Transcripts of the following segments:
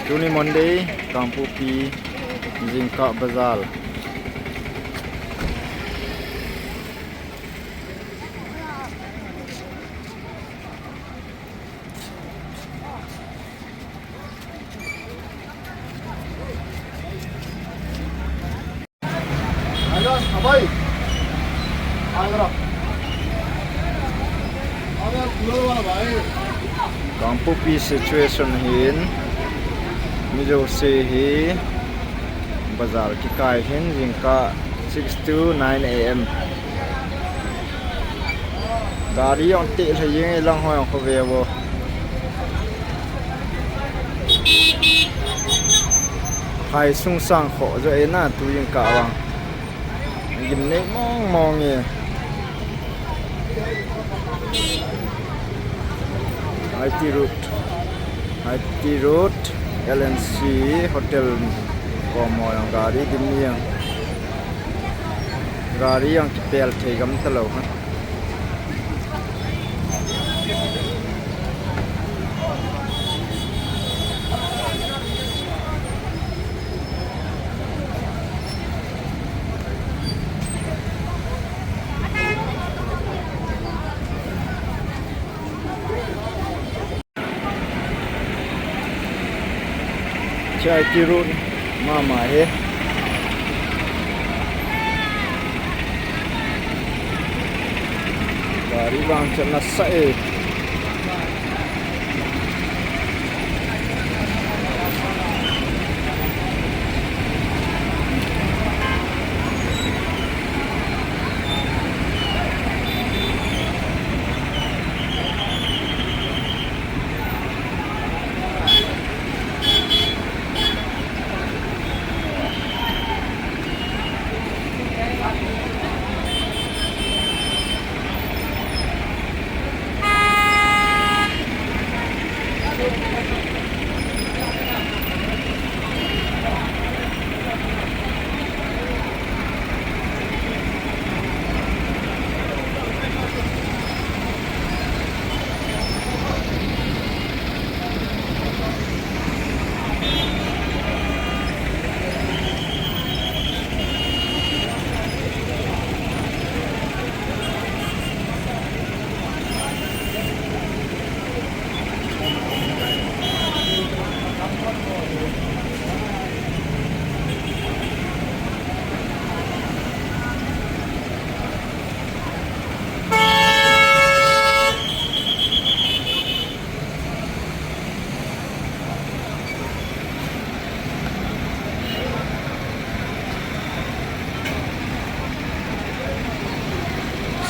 Juni Monday, Kangpokpi Bajar. Kangpokpi situation hin mijo se hi bazar ki kai hin jingka 6 to 9 am. Gari on te le yeng lang hoi ko ve bo. Hai sung sang kho jo e na tu yeng ka wang. Gim ne mong ye. IT route LNC hotel komo yang gari dimni yang gari yang kipel thegam talo ha. Chai tirun mama he gari bang chana sae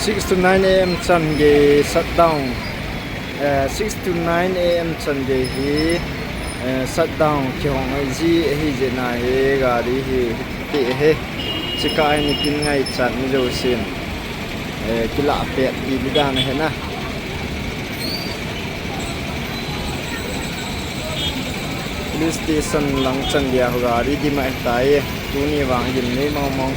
Six to 9 am Sunday shutdown. 6 to 9 am Sunday hi shutdown kyong ji hi je na he gari hi ti he chikai ni kin ngai chat mi jo sin kila pet di bidan he na police station Lungset dia gari di mai tai tu ni wang yin ni mong